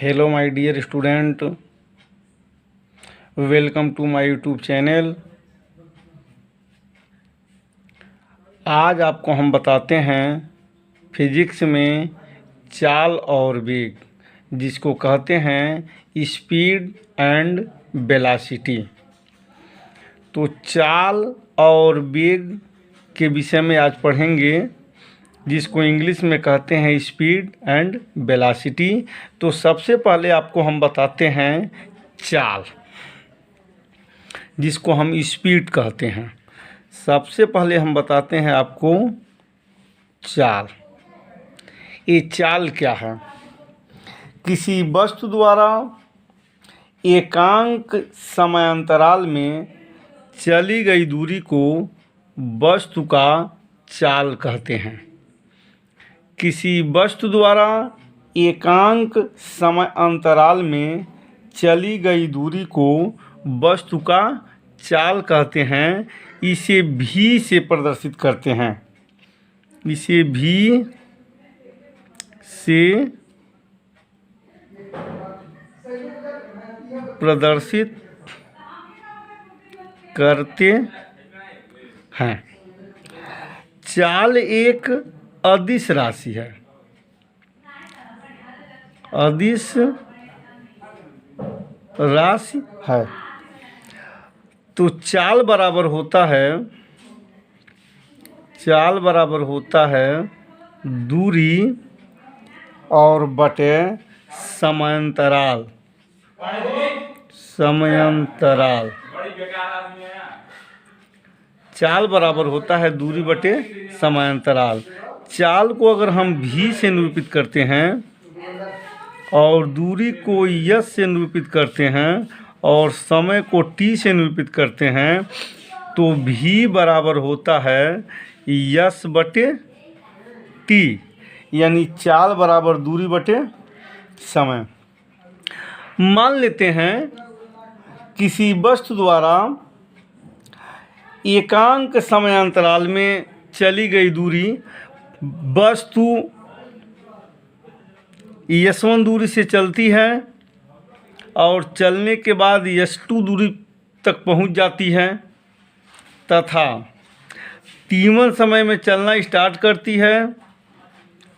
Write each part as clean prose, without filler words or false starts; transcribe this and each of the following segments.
Hello my dear student, welcome to my YouTube channel. आज आपको हम बताते हैं फिजिक्स में चाल और वेग, जिसको कहते हैं स्पीड एंड वेलोसिटी। तो चाल और वेग के विषय में आज पढ़ेंगे, जिसको इंग्लिश में कहते हैं स्पीड एंड वेलोसिटी। तो सबसे पहले आपको हम बताते हैं चाल, जिसको हम स्पीड कहते हैं। सबसे पहले हम बताते हैं आपको चाल। ये चाल क्या है? किसी वस्तु द्वारा एकांक समयांतराल में चली गई दूरी को वस्तु का चाल कहते हैं। किसी वस्तु द्वारा एकांक समय अंतराल में चली गई दूरी को वस्तु का चाल कहते हैं। इसे भी से प्रदर्शित करते हैं। इसे भी से प्रदर्शित करते हैं। चाल एक अदिश राशि है। अदिश राशि है। तो चाल बराबर होता है दूरी और बटे समांतराल। चाल बराबर होता है दूरी बटे समांतराल। चाल को अगर हम भी से निरूपित करते हैं और दूरी को यस से निरूपित करते हैं और समय को टी से निरूपित करते हैं, तो भी बराबर होता है यस बटे टी, यानी चाल बराबर दूरी बटे समय। मान लेते हैं किसी वस्तु द्वारा एकांक समयांतराल में चली गई दूरी, वस्तु S1 दूरी से चलती है और चलने के बाद S2 दूरी तक पहुंच जाती है तथा T1 समय में चलना स्टार्ट करती है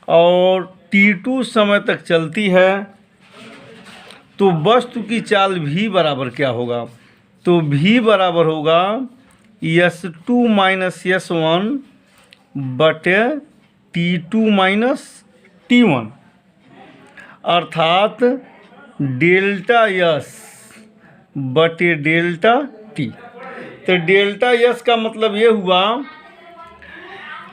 और T2 समय तक चलती है। तो वस्तु की चाल भी बराबर क्या होगा? तो भी बराबर होगा S2 माइनस S1 बटे T2 माइनस T1, अर्थात डेल्टा यस बटे डेल्टा टी। तो डेल्टा यस का मतलब ये हुआ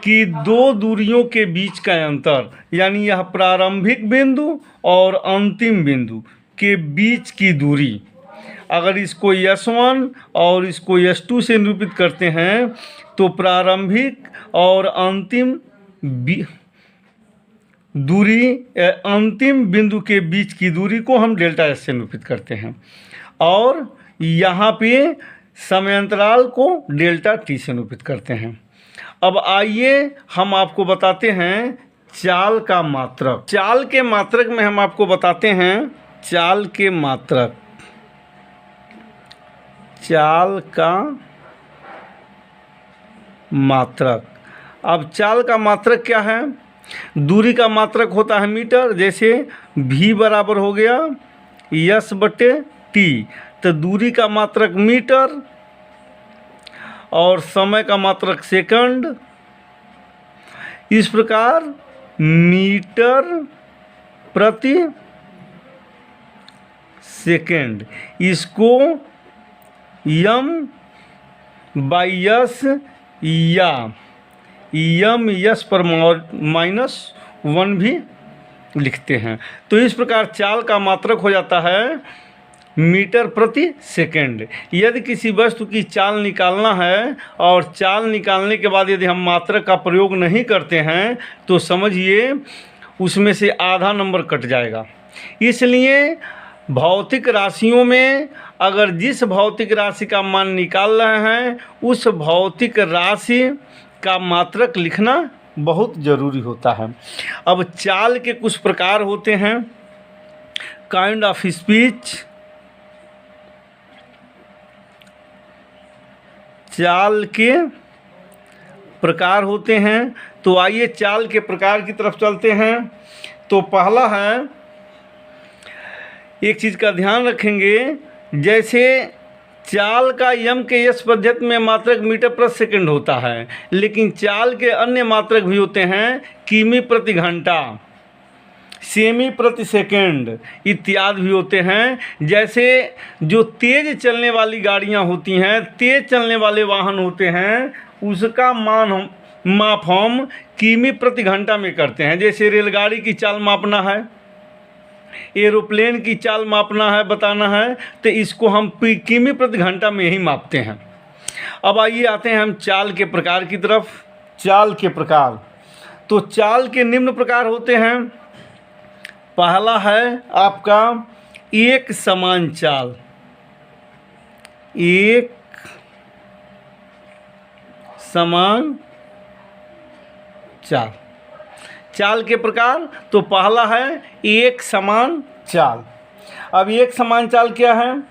कि दो दूरियों के बीच का अंतर, यानी यह प्रारंभिक बिंदु और अंतिम बिंदु के बीच की दूरी। अगर इसको S1 और इसको S2 से निरूपित करते हैं तो प्रारंभिक और अंतिम दूरी, अंतिम बिंदु के बीच की दूरी को हम डेल्टा एस से निरूपित करते हैं और यहाँ पे समयांतराल को डेल्टा टी से निरूपित करते हैं। अब आइए हम आपको बताते हैं चाल का मात्रक। चाल के मात्रक में हम आपको बताते हैं चाल के मात्रक। चाल का मात्रक। अब चाल का मात्रक क्या है? दूरी का मात्रक होता है मीटर। जैसे भी बराबर हो गया यस बटे टी, तो दूरी का मात्रक मीटर और समय का मात्रक सेकंड। इस प्रकार मीटर प्रति सेकंड, इसको यम बाई यस या यम यस पर -1 भी लिखते हैं। तो इस प्रकार चाल का मात्रक हो जाता है मीटर प्रति सेकंड। यदि किसी वस्तु की चाल निकालना है और चाल निकालने के बाद यदि हम मात्रक का प्रयोग नहीं करते हैं तो समझिए उसमें से आधा नंबर कट जाएगा। इसलिए भौतिक राशियों में अगर जिस भौतिक राशि का मान निकाल रहे हैं उस भौतिक राशि का मात्रक लिखना बहुत ज़रूरी होता है। अब चाल के कुछ प्रकार होते हैं। काइंड ऑफ स्पीच, चाल के प्रकार होते हैं। तो आइए चाल के प्रकार की तरफ चलते हैं। तो पहला है, एक चीज़ का ध्यान रखेंगे, जैसे चाल का यम के यश पद्धति में मात्रक मीटर प्रति सेकंड होता है, लेकिन चाल के अन्य मात्रक भी होते हैं, किमी प्रति घंटा, सेमी प्रति सेकंड इत्यादि भी होते हैं। जैसे जो तेज़ चलने वाली गाड़ियां होती हैं, तेज़ चलने वाले वाहन होते हैं, उसका माप हम किमी प्रति घंटा में करते हैं। जैसे रेलगाड़ी की चाल मापना है, एरोप्लेन की चाल मापना है, बताना है, तो इसको हम किमी प्रति घंटा में ही मापते हैं। अब आइए आते हैं हम चाल के प्रकार की तरफ। चाल के प्रकार, तो चाल के निम्न प्रकार होते हैं। पहला है आपका एक समान चाल, एक समान चाल। चाल के प्रकार, तो पहला है एक समान चाल। अब एक समान चाल क्या है?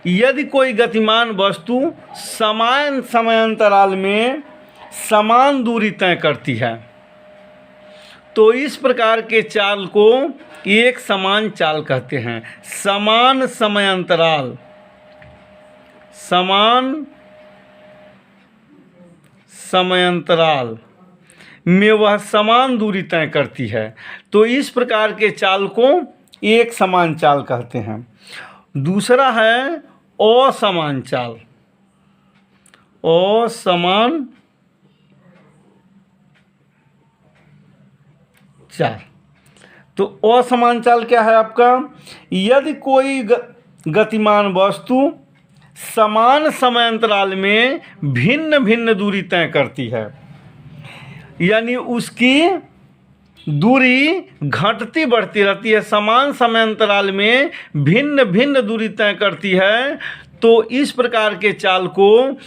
यदि कोई गतिमान वस्तु समान समयांतराल में समान दूरी तय करती है, तो इस प्रकार के चाल को एक समान चाल कहते हैं। समान समयांतराल, समान समयांतराल में वह समान दूरी तय करती है, तो इस प्रकार के चाल को एक समान चाल कहते हैं। दूसरा है असमान चाल, असमान चाल। तो असमान चाल क्या है आपका? यदि कोई गतिमान वस्तु समान समयांतराल में भिन्न भिन्न दूरी तय करती है, यानी उसकी दूरी घटती बढ़ती रहती है, समान समयांतराल में भिन्न भिन्न दूरी तय करती है, तो इस प्रकार के चाल को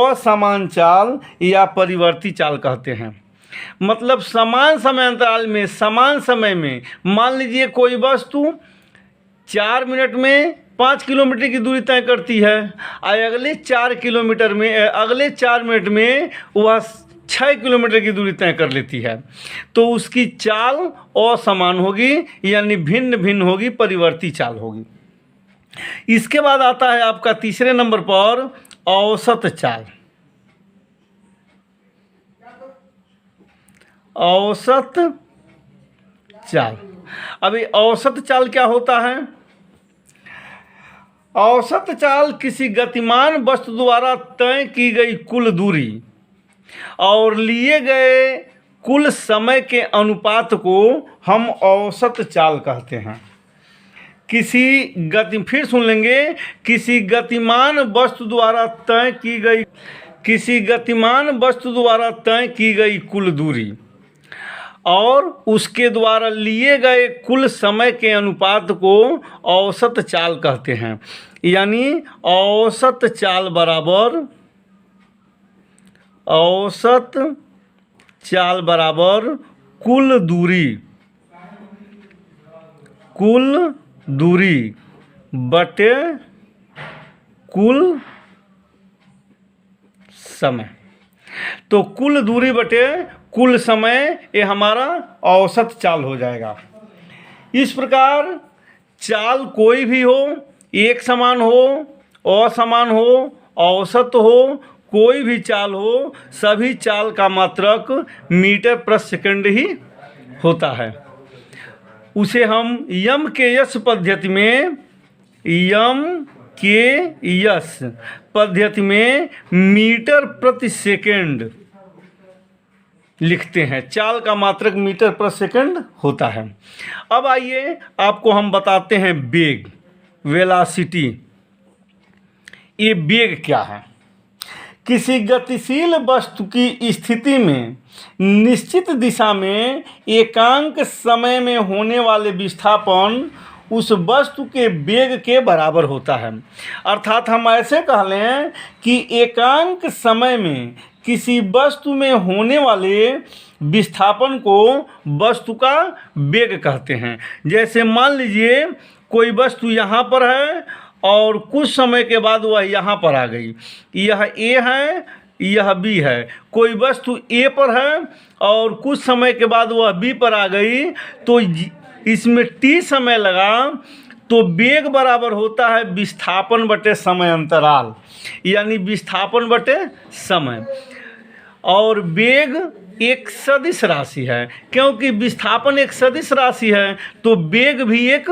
असमान चाल या परिवर्ती चाल कहते हैं। मतलब समान समयांतराल में समान समय में, मान लीजिए कोई वस्तु 4 मिनट में 5 किलोमीटर की दूरी तय करती है, और अगले 4 मिनट में वह 6 किलोमीटर की दूरी तय कर लेती है, तो उसकी चाल असमान होगी, यानी भिन्न भिन्न होगी, परिवर्ती चाल होगी। इसके बाद आता है आपका तीसरे नंबर पर औसत चाल। औसत चाल। अभी औसत चाल क्या होता है? औसत चाल किसी गतिमान वस्तु द्वारा तय की गई कुल दूरी और लिए गए कुल समय के अनुपात को हम औसत चाल कहते हैं। फिर सुन लेंगे, किसी गतिमान वस्तु द्वारा तय की गई कुल दूरी और उसके द्वारा लिए गए कुल समय के अनुपात को औसत चाल कहते हैं। यानी औसत चाल बराबर कुल दूरी बटे कुल समय। तो कुल दूरी बटे कुल समय, ये हमारा औसत चाल हो जाएगा। इस प्रकार चाल कोई भी हो, एक समान हो, असमान हो, औसत हो, कोई भी चाल हो, सभी चाल का मात्रक मीटर प्रति सेकंड ही होता है। उसे हम यम के यश पद्धति में मीटर प्रति सेकंड लिखते हैं। चाल का मात्रक मीटर प्रति सेकंड होता है। अब आइए आपको हम बताते हैं वेग, वेलोसिटी। ये वेग क्या है? किसी गतिशील वस्तु की स्थिति में निश्चित दिशा में एकांक समय में होने वाले विस्थापन उस वस्तु के वेग के बराबर होता है। अर्थात हम ऐसे कह लें कि एकांक समय में किसी वस्तु में होने वाले विस्थापन को वस्तु का वेग कहते हैं। जैसे मान लीजिए कोई वस्तु यहाँ पर है और कुछ समय के बाद वह यहाँ पर आ गई, यह ए है, यह बी है। कोई वस्तु ए पर है और कुछ समय के बाद वह बी पर आ गई, तो इसमें टी समय लगा, तो वेग बराबर होता है विस्थापन बटे समय अंतराल, यानी विस्थापन बटे समय। और वेग एक सदिश राशि है, क्योंकि विस्थापन एक सदिश राशि है तो वेग भी एक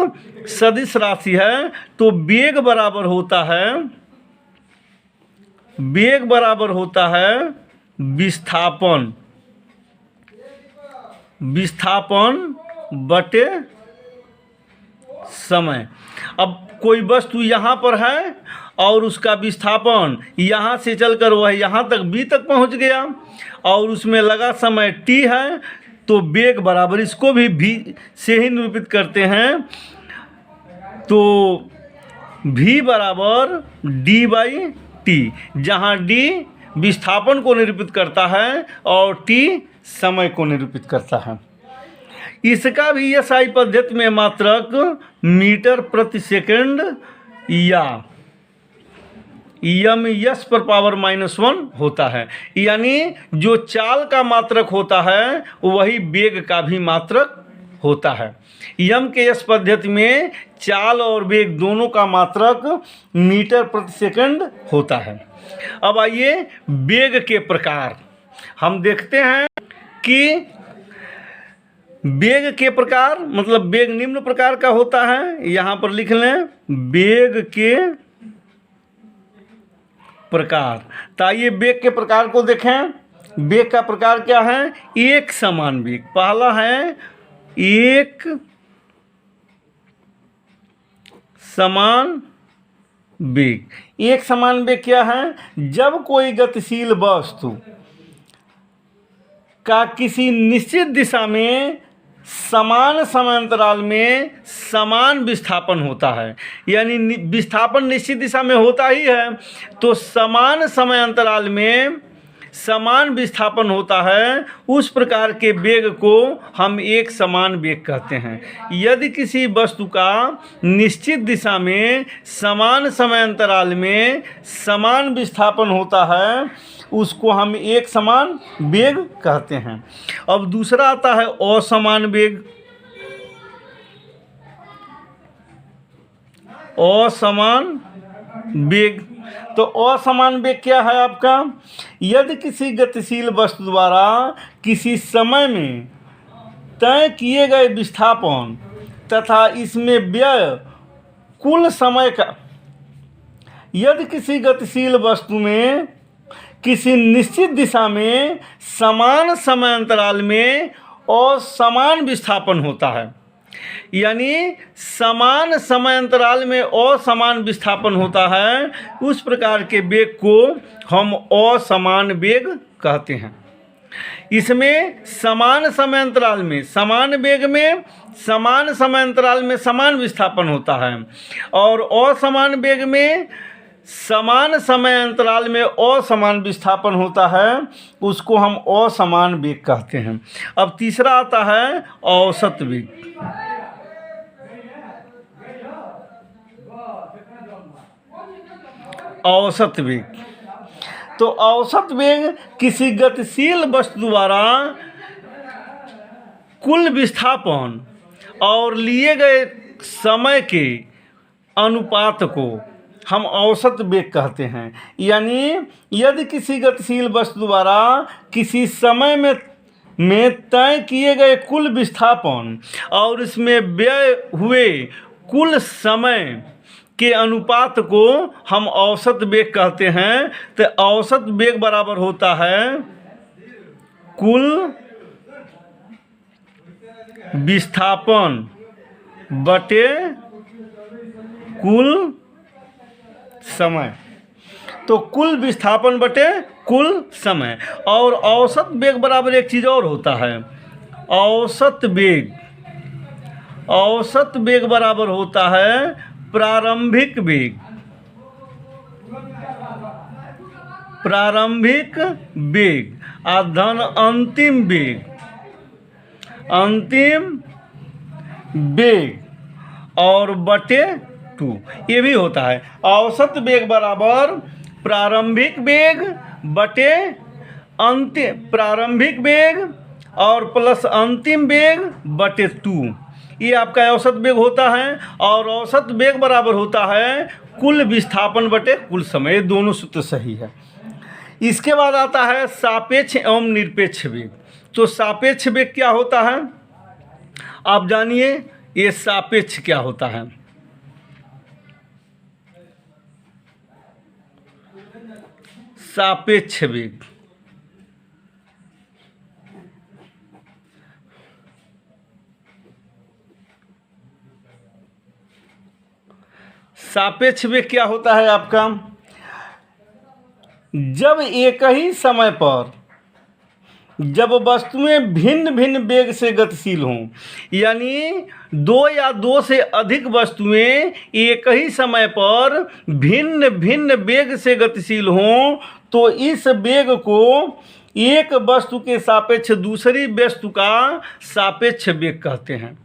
सदिश राशि है। तो वेग बराबर होता है विस्थापन बटे समय। अब कोई वस्तु यहाँ पर है और उसका विस्थापन यहाँ से चलकर वह यहाँ तक बी तक पहुँच गया और उसमें लगा समय टी है, तो वेग बराबर, इसको भी v से ही निरूपित करते हैं, तो v बराबर डी बाई टी, जहाँ d विस्थापन को निरूपित करता है और t समय को निरूपित करता है। इसका भी SI पद्धति में मात्रक मीटर प्रति सेकंड या EM/s पर पावर -1 होता है, यानी जो चाल का मात्रक होता है वही वेग का भी मात्रक होता है। EM के S पद्धति में चाल और वेग दोनों का मात्रक मीटर प्रति सेकंड होता है। अब आइए वेग के प्रकार हम देखते हैं कि वेग के प्रकार, मतलब वेग निम्न प्रकार का होता है। यहाँ पर लिख लें वेग के प्रकार। तो आइए वेग के प्रकार को देखें। वेग का प्रकार क्या है? एक समान वेग। पहला है एक समान वेग। एक समान वेग क्या है? जब कोई गतिशील वस्तु का किसी निश्चित दिशा में समान समांतराल में समान विस्थापन होता है, यानी विस्थापन निश्चित दिशा में होता ही है तो समान समय अंतराल में समान विस्थापन होता है, उस प्रकार के वेग को हम एक समान वेग कहते हैं। यदि किसी वस्तु का निश्चित दिशा में समान समय अंतराल में समान विस्थापन होता है, उसको हम एक समान वेग कहते हैं। अब दूसरा आता है असमान वेग। असमान वेग, तो असमान वेग क्या है आपका? यदि किसी गतिशील वस्तु द्वारा किसी समय में तय किए गए विस्थापन तथा इसमें व्यय कुल समय का, यदि किसी गतिशील वस्तु में किसी निश्चित दिशा में समान समय अंतराल में असमान विस्थापन होता है, यानी समान समय अंतराल में असमान विस्थापन होता है, उस प्रकार के वेग को हम असमान वेग कहते हैं। इसमें समान समय अंतराल में समान वेग में समान समय अंतराल में समान विस्थापन होता है और असमान वेग में समान समय अंतराल में असमान विस्थापन होता है, उसको हम असमान वेग कहते हैं। अब तीसरा आता है औसत वेग। औसत वेग, तो औसत वेग किसी गतिशील वस्तु द्वारा कुल विस्थापन और लिए गए समय के अनुपात को हम औसत वेग कहते हैं। यानी यदि किसी गतिशील वस्तु द्वारा किसी समय में तय किए गए कुल विस्थापन और इसमें व्यय हुए कुल समय के अनुपात को हम औसत वेग कहते हैं। तो औसत वेग बराबर होता है कुल विस्थापन बटे कुल समय। तो कुल विस्थापन बटे कुल समय। और औसत वेग बराबर एक चीज़ और होता है, औसत वेग। औसत वेग बराबर होता है प्रारंभिक वेग। प्रारंभिक वेग धन अंतिम वेग। अंतिम वेग और बटे 2, ये भी होता है। औसत वेग बराबर प्रारंभिक वेग बटे प्रारंभिक वेग और प्लस अंतिम वेग बटे 2, ये आपका औसत वेग होता है। और औसत वेग बराबर होता है कुल विस्थापन बटे कुल समय, ये दोनों सूत्र सही है। इसके बाद आता है सापेक्ष एवं निरपेक्ष वेग। तो सापेक्ष वेग क्या होता है आप जानिए, ये सापेक्ष क्या होता है। सापेक्ष वेग सापेक्ष वेग क्या होता है आपका, जब एक ही समय पर जब वस्तुएं भिन्न भिन्न वेग से गतिशील हों, यानी दो या दो से अधिक वस्तुएं एक ही समय पर भिन्न भिन्न वेग से गतिशील हों, तो इस वेग को एक वस्तु के सापेक्ष दूसरी वस्तु का सापेक्ष वेग कहते हैं।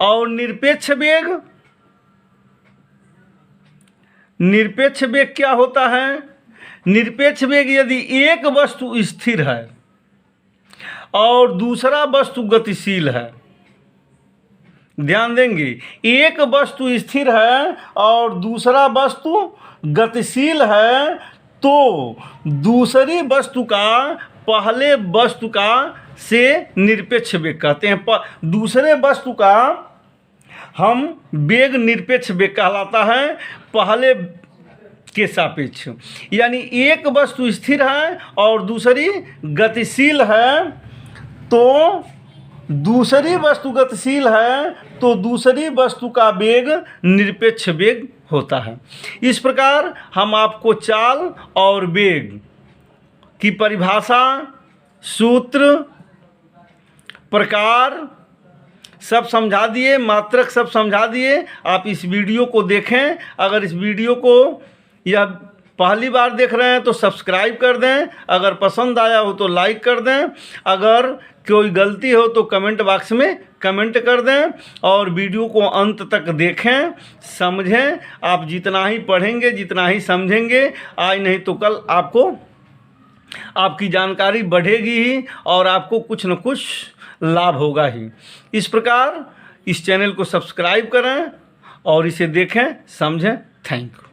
और निरपेक्ष वेग क्या होता है, निरपेक्ष वेग यदि एक वस्तु स्थिर है और दूसरा वस्तु गतिशील है, ध्यान देंगे, एक वस्तु स्थिर है और दूसरा वस्तु गतिशील है, तो दूसरी वस्तु का पहले वस्तु का से निरपेक्ष वेग कहते हैं। दूसरे वस्तु का हम वेग निरपेक्ष वेग कहलाता है पहले के सापेक्ष। यानी एक वस्तु स्थिर है और दूसरी गतिशील है, तो दूसरी वस्तु गतिशील है तो दूसरी वस्तु का वेग निरपेक्ष वेग होता है। इस प्रकार हम आपको चाल और वेग की परिभाषा, सूत्र, प्रकार सब समझा दिए, मात्रक सब समझा दिए। आप इस वीडियो को देखें। अगर इस वीडियो को यह पहली बार देख रहे हैं तो सब्सक्राइब कर दें, अगर पसंद आया हो तो लाइक कर दें, अगर कोई गलती हो तो कमेंट बॉक्स में कमेंट कर दें, और वीडियो को अंत तक देखें, समझें। आप जितना ही पढ़ेंगे, जितना ही समझेंगे, आज नहीं तो कल आपको आपकी जानकारी बढ़ेगी ही और आपको कुछ न कुछ लाभ होगा ही। इस प्रकार इस चैनल को सब्सक्राइब करें और इसे देखें, समझें। Thank you.